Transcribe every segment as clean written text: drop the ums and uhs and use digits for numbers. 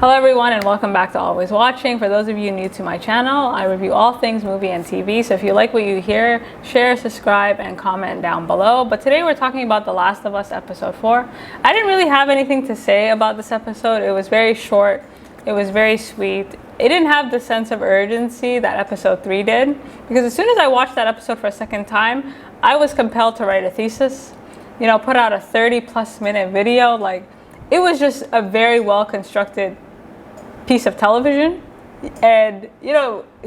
Hello everyone and welcome back to Always Watching. For those of you new to my channel, I review all things movie and TV, so if you like what you hear, share, subscribe, and comment down below. But today we're talking about The Last of Us episode 4. I didn't really have anything to say about this episode. It was very short, it was very sweet. It didn't have the sense of urgency that episode 3 did, because as soon as I watched that episode for a second time, I was compelled to write a thesis, put out a 30+ minute video. It was just a very well constructed piece of television. And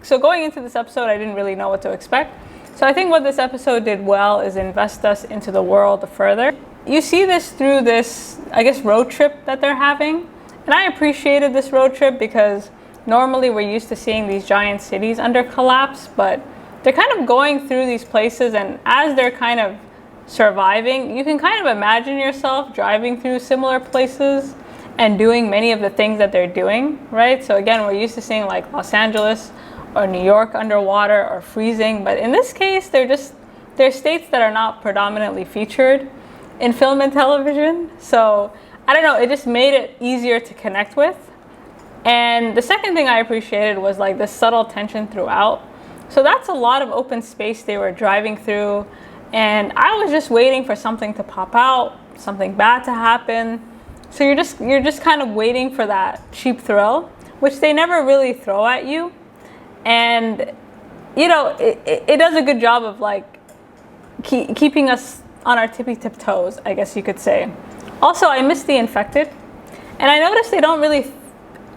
so going into this episode, I didn't really know what to expect. So I think what this episode did well is invest us into the world further. You see this through this, road trip that they're having. And I appreciated this road trip because normally we're used to seeing these giant cities under collapse, but they're kind of going through these places, and as they're kind of surviving, you can kind of imagine yourself driving through similar places and doing many of the things that they're doing, right? So again, we're used to seeing like Los Angeles or New York underwater or freezing, but in this case, they're states that are not predominantly featured in film and television. So I don't know, it just made it easier to connect with. And the second thing I appreciated was like the subtle tension throughout. So that's a lot of open space they were driving through, and I was just waiting for something to pop out, something bad to happen. So you're just kind of waiting for that cheap thrill, which they never really throw at you. And it does a good job of like keeping us on our tippy toes, I guess you could say. Also, I miss the infected, and I noticed they don't really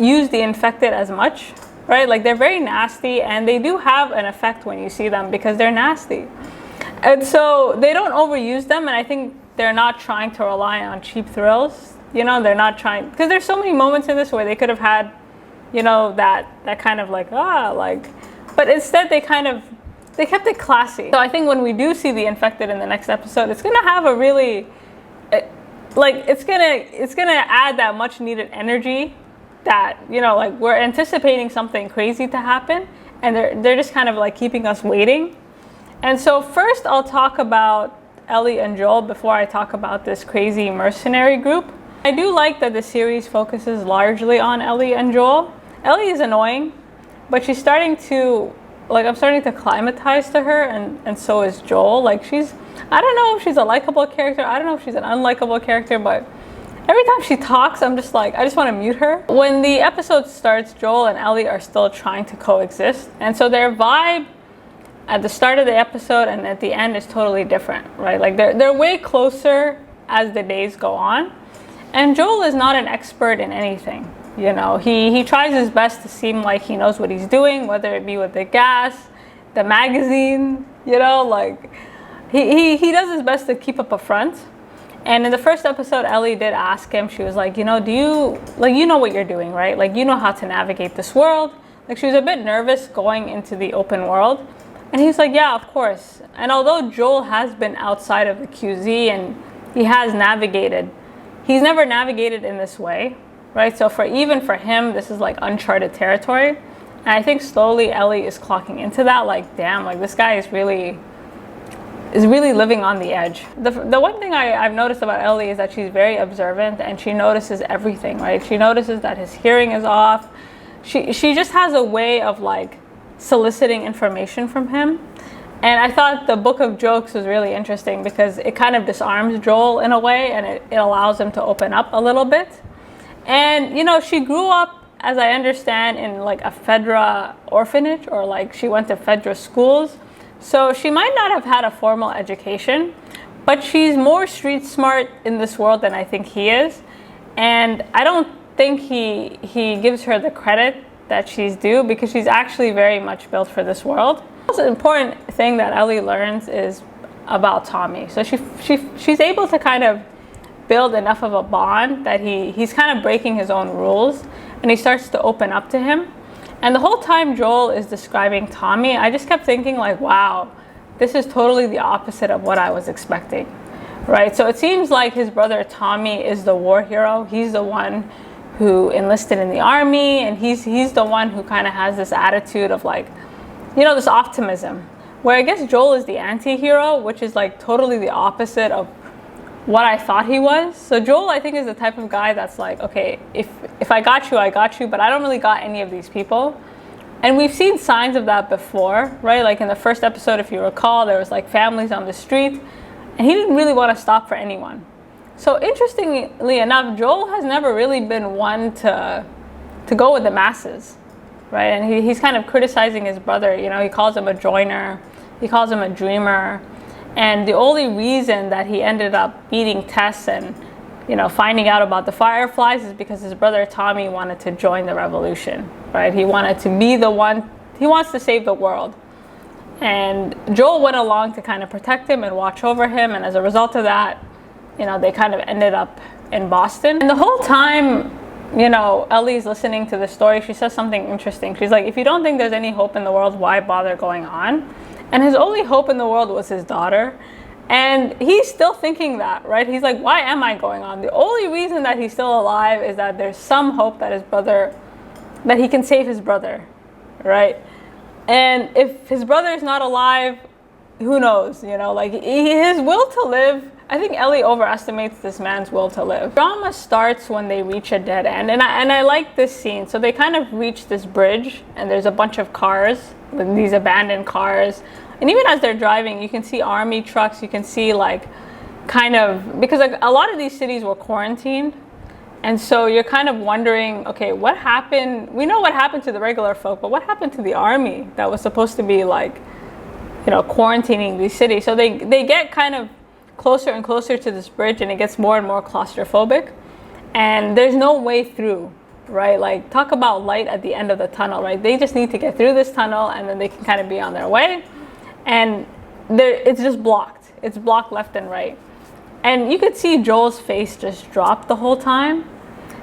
use the infected as much, right? Like, they're very nasty, and they do have an effect when you see them because they're nasty. And so they don't overuse them, and I think they're not trying to rely on cheap thrills. They're not trying, because there's so many moments in this where they could have had, that kind of but instead they kept it classy. So I think when we do see the infected in the next episode, it's gonna have a really, it's gonna add that much needed energy that, we're anticipating something crazy to happen, and they're just kind of like keeping us waiting. And so first I'll talk about Ellie and Joel before I talk about this crazy mercenary group. I do like that the series focuses largely on Ellie and Joel. Ellie is annoying, but she's starting to, I'm starting to acclimatize to her, and so is Joel. I don't know if she's a likable character, I don't know if she's an unlikable character, but every time she talks, I'm just like, I just want to mute her. When the episode starts, Joel and Ellie are still trying to coexist, and so their vibe at the start of the episode and at the end is totally different, right? Like they're way closer as the days go on. And Joel is not an expert in anything, He tries his best to seem like he knows what he's doing, whether it be with the gas, the magazine, he does his best to keep up a front. And in the first episode, Ellie did ask him, she was like, do you, know what you're doing, right? You know how to navigate this world. She was a bit nervous going into the open world. And he's like, yeah, of course. And although Joel has been outside of the QZ and he has navigated, he's never navigated in this way, right? So even for him, this is like uncharted territory. And I think slowly Ellie is clocking into that, damn, this guy is really living on the edge. The one thing I've noticed about Ellie is that she's very observant, and she notices everything, right? She notices that his hearing is off. She just has a way of soliciting information from him. And I thought the Book of Jokes was really interesting because it kind of disarms Joel in a way, and it allows him to open up a little bit. And she grew up, as I understand, in a Fedra orphanage, or she went to Fedra schools. So she might not have had a formal education, but she's more street smart in this world than I think he is. And I don't think he gives her the credit that she's due, because she's actually very much built for this world. The most important thing that Ellie learns is about Tommy. So she's able to kind of build enough of a bond that he's kind of breaking his own rules, and he starts to open up to him. And the whole time Joel is describing Tommy, I just kept thinking wow, this is totally the opposite of what I was expecting, right? So it seems like his brother Tommy is the war hero. He's the one who enlisted in the army, and he's the one who kind of has this attitude of this optimism, where I guess Joel is the anti-hero, which is totally the opposite of what I thought he was. So Joel, I think, is the type of guy that's like, okay, if I got you, I got you, but I don't really got any of these people. And we've seen signs of that before, right? Like in the first episode, if you recall, there was like families on the street, and he didn't really want to stop for anyone. So interestingly enough, Joel has never really been one to go with the masses, right? And he's kind of criticizing his brother. You know, he calls him a joiner, he calls him a dreamer. And the only reason that he ended up beating Tess and, you know, finding out about the Fireflies is because his brother Tommy wanted to join the revolution, right? He wanted to be the one, he wants to save the world. And Joel went along to kind of protect him and watch over him. And as a result of that, you know, they kind of ended up in Boston. And the whole time, you know, Ellie's listening to the story, she says something interesting. She's like, if you don't think there's any hope in the world, why bother going on? And his only hope in the world was his daughter. And he's still thinking that, right? He's like, why am I going on? The only reason that he's still alive is that there's some hope that that he can save his brother, right? And if his brother is not alive, who knows, you know, like his will to live, I think Ellie overestimates this man's will to live. Drama starts when they reach a dead end, and I like this scene. So they kind of reach this bridge, and there's a bunch of cars, these abandoned cars. And even as they're driving, you can see army trucks, you can see like kind of, because like a lot of these cities were quarantined. And so you're kind of wondering, okay, what happened? We know what happened to the regular folk, but what happened to the army that was supposed to be like, you know, quarantining these cities? So they get kind of closer and closer to this bridge, and it gets more and more claustrophobic. And there's no way through, right? Like, talk about light at the end of the tunnel, right? They just need to get through this tunnel, and then they can kind of be on their way. And it's just blocked. It's blocked left and right. And you could see Joel's face just drop the whole time.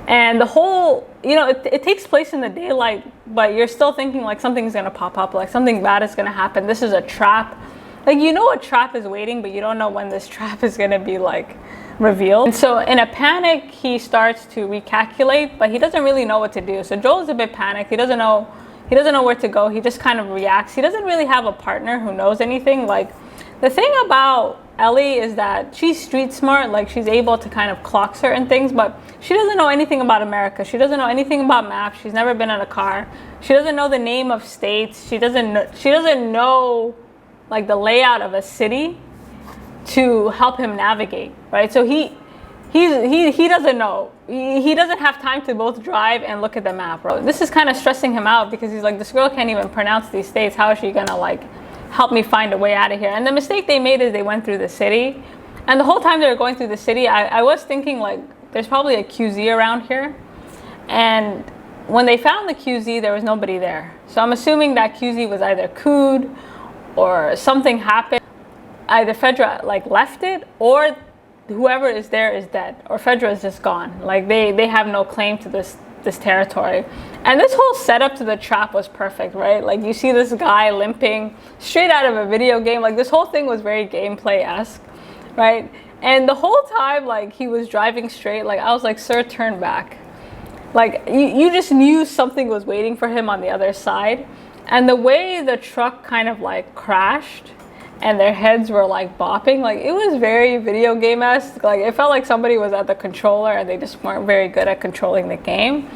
And the whole, you know, it takes place in the daylight, but you're still thinking like something's going to pop up, like something bad is going to happen. This is a trap. Like, you know, a trap is waiting, but you don't know when this trap is going to be like revealed. And so in a panic, he starts to recalculate, but he doesn't really know what to do. So Joel's a bit panicked. He doesn't know where to go. He just kind of reacts. He doesn't really have a partner who knows anything. Like, the thing about Ellie is that she's street smart. Like, she's able to kind of clock certain things, but she doesn't know anything about America. She doesn't know anything about maps. She's never been in a car. She doesn't know the name of states. She doesn't know like the layout of a city to help him navigate, right? So he doesn't know. He doesn't have time to both drive and look at the map. Right? This is kind of stressing him out because he's like, this girl can't even pronounce these states. How is she gonna like help me find a way out of here? And the mistake they made is they went through the city. And the whole time they were going through the city, I was thinking like, there's probably a QZ around here. And when they found the QZ, there was nobody there. So I'm assuming that QZ was either cooed or something happened. Either Fedra like left it, or whoever is there is dead, or Fedra is just gone. Like they have no claim to this territory. And this whole setup to the trap was perfect, right? Like, you see this guy limping straight out of a video game. Like, this whole thing was very gameplay-esque, right? And the whole time, like, he was driving straight, like, I was like, sir, turn back. Like, you just knew something was waiting for him on the other side. And the way the truck kind of like crashed and their heads were like bopping, like, it was very video game-esque. Like, it felt like somebody was at the controller and they just weren't very good at controlling the game.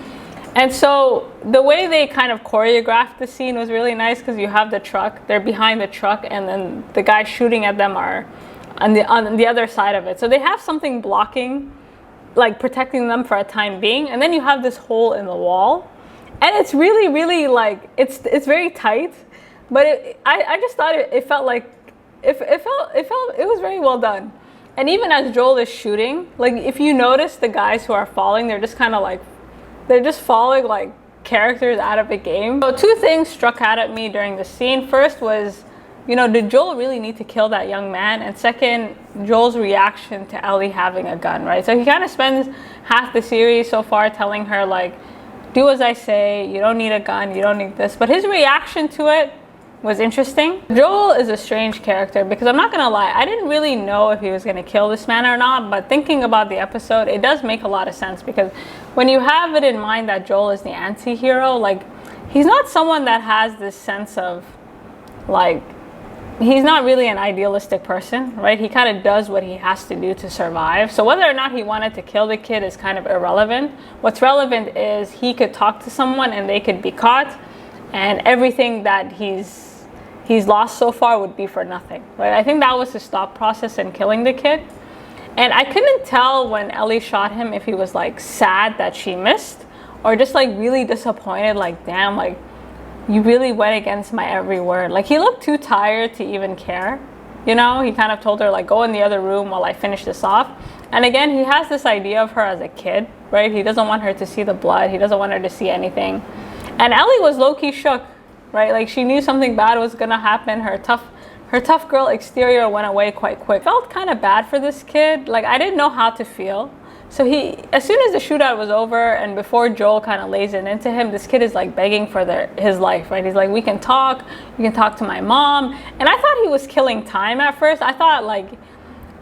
And so the way they kind of choreographed the scene was really nice, because you have the truck, they're behind the truck, and then the guys shooting at them are on the other side of it. So they have something blocking, like protecting them for a time being, and then you have this hole in the wall. And it's really, really like, it's very tight, but I just thought it felt like, it was very well done. And even as Joel is shooting, like, if you notice the guys who are falling, they're just kind of like, they're just falling like characters out of a game. So two things struck out at me during the scene. First was, you know, did Joel really need to kill that young man? And second, Joel's reaction to Ellie having a gun, right? So he kind of spends half the series so far telling her, like, do as I say, you don't need a gun, you don't need this. But his reaction to it was interesting. Joel is a strange character, because I'm not gonna lie, I didn't really know if he was gonna kill this man or not, but thinking about the episode, it does make a lot of sense, because when you have it in mind that Joel is the anti-hero, like, he's not someone that has this sense of, like, he's not really an idealistic person, right? He kind of does what he has to do to survive. So whether or not he wanted to kill the kid is kind of irrelevant. What's relevant is he could talk to someone and they could be caught, and everything that he's lost so far would be for nothing, right? I think that was his thought process in killing the kid. And I couldn't tell when Ellie shot him if he was like sad that she missed, or just like really disappointed, like, damn, like, you really went against my every word. Like, he looked too tired to even care. You know, he kind of told her, like, go in the other room while I finish this off. And again, he has this idea of her as a kid, right? He doesn't want her to see the blood. He doesn't want her to see anything. And Ellie was low-key shook, right? Like, she knew something bad was gonna happen. Her tough girl exterior went away quite quick. Felt kind of bad for this kid. Like, I didn't know how to feel. So as soon as the shootout was over and before Joel kind of lays it into him, this kid is like begging for his life, right? He's like, we can talk, you can talk to my mom. And I thought he was killing time at first. I thought, like,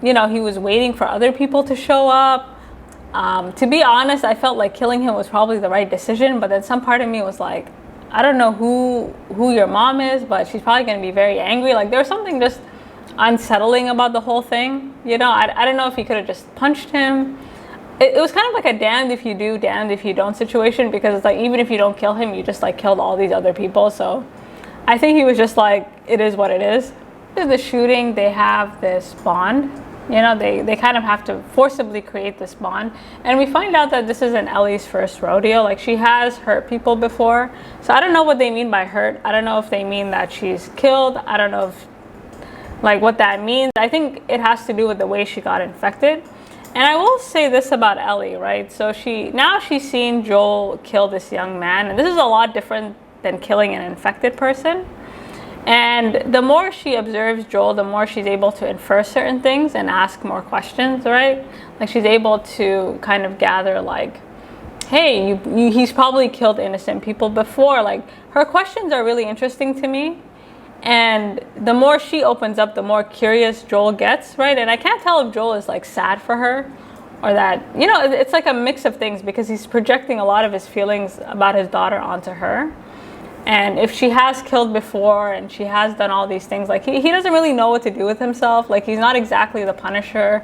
you know, he was waiting for other people to show up. To be honest, I felt like killing him was probably the right decision, but then some part of me was like, I don't know who your mom is, but she's probably going to be very angry. Like, there was something just unsettling about the whole thing. You know, I don't know if he could have just punched him. It was kind of like a damned if you do, damned if you don't situation, because it's like, even if you don't kill him, you just like killed all these other people. So I think he was just like, it is what it is. After the shooting, they have this bond. You know, they kind of have to forcibly create this bond. And we find out that this isn't Ellie's first rodeo. Like, she has hurt people before. So I don't know what they mean by hurt. I don't know if they mean that she's killed. I don't know if, like, what that means. I think it has to do with the way she got infected. And I will say this about Ellie, right? So she's seen Joel kill this young man, and this is a lot different than killing an infected person. And the more she observes Joel, the more she's able to infer certain things and ask more questions, right? Like, she's able to kind of gather, like, hey, he's probably killed innocent people before. Like, her questions are really interesting to me. And the more she opens up, the more curious Joel gets, right? And I can't tell if Joel is like sad for her, or that, you know, it's like a mix of things, because he's projecting a lot of his feelings about his daughter onto her. And if she has killed before and she has done all these things, like, he doesn't really know what to do with himself. Like, he's not exactly the Punisher.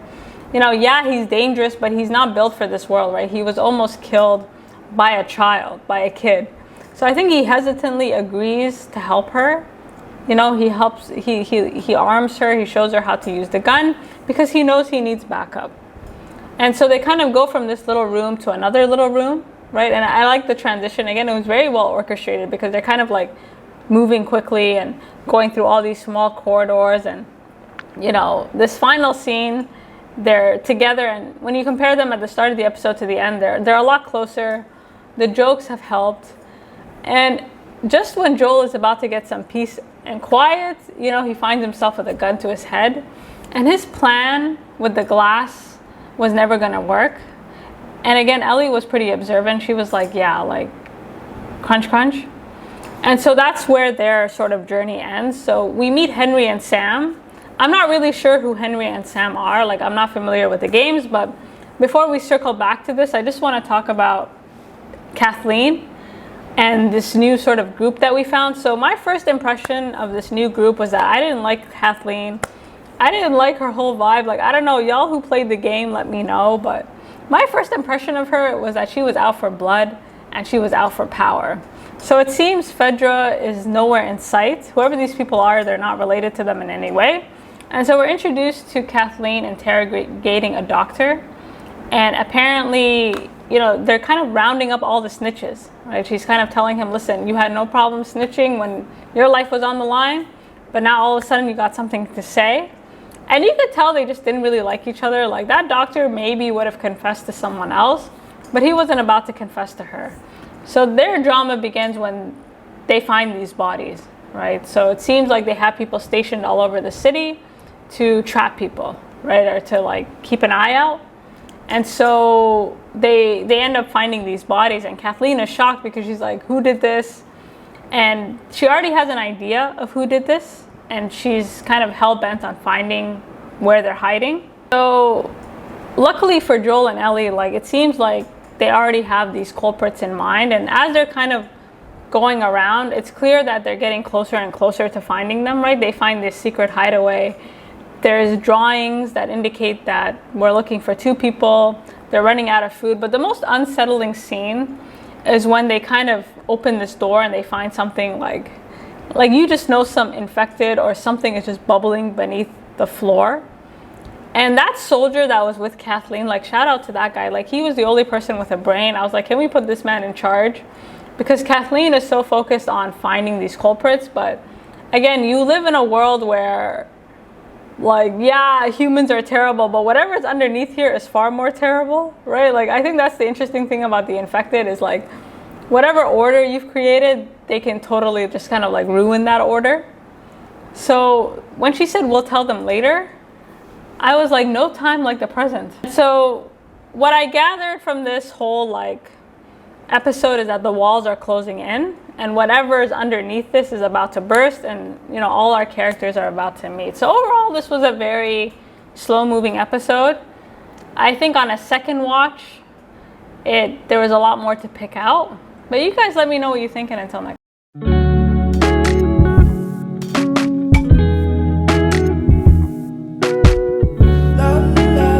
You know, yeah, he's dangerous, but he's not built for this world, right? He was almost killed by a child, by a kid. So I think he hesitantly agrees to help her. You know, he helps, he arms her, he shows her how to use the gun, because he knows he needs backup. And so they kind of go from this little room to another little room, right? And I like the transition. Again, it was very well orchestrated, because they're kind of like moving quickly and going through all these small corridors. And, you know, this final scene, they're together, and when you compare them at the start of the episode to the end, they're a lot closer. The jokes have helped. And just when Joel is about to get some peace and quiet, you know, he finds himself with a gun to his head. And his plan with the glass was never going to work. And again, Ellie was pretty observant. She was like, yeah, like, crunch, crunch. And so that's where their sort of journey ends. So we meet Henry and Sam. I'm not really sure who Henry and Sam are. Like, I'm not familiar with the games. But before we circle back to this, I just want to talk about Kathleen and this new sort of group that we found. So my first impression of this new group was that I didn't like Kathleen. I didn't like her whole vibe. Like, I don't know, y'all who played the game, let me know. But my first impression of her was that she was out for blood and she was out for power. So it seems Fedra is nowhere in sight. Whoever these people are, they're not related to them in any way. And so we're introduced to Kathleen interrogating a doctor. And apparently, you know, they're kind of rounding up all the snitches, right? She's kind of telling him, listen, you had no problem snitching when your life was on the line, but now all of a sudden you got something to say. And you could tell they just didn't really like each other. Like, that doctor maybe would have confessed to someone else, but he wasn't about to confess to her. So their drama begins when they find these bodies, right? So it seems like they have people stationed all over the city to trap people, right? Or to, like, keep an eye out. And so they end up finding these bodies, and Kathleen is shocked because she's like, who did this? And she already has an idea of who did this, and she's kind of hell-bent on finding where they're hiding. So luckily for Joel and Ellie, like, it seems like they already have these culprits in mind, and as they're kind of going around, it's clear that they're getting closer and closer to finding them, right? They find this secret hideaway. There's drawings that indicate that we're looking for 2 people. They're running out of food. But the most unsettling scene is when they kind of open this door and they find something like you just know some infected or something is just bubbling beneath the floor. And that soldier that was with Kathleen, like, shout out to that guy. Like, he was the only person with a brain. I was like, can we put this man in charge? Because Kathleen is so focused on finding these culprits. But again, you live in a world where, like, yeah, humans are terrible, but whatever's underneath here is far more terrible, right? Like, I think that's the interesting thing about the infected is, like, whatever order you've created, they can totally just kind of like ruin that order. So when she said, we'll tell them later, I was like, no time like the present. So what I gathered from this whole like episode is that the walls are closing in and whatever is underneath this is about to burst, and you know, all our characters are about to meet. So overall, this was a very slow moving episode. I think on a second watch, there was a lot more to pick out. But you guys let me know what you think, and until next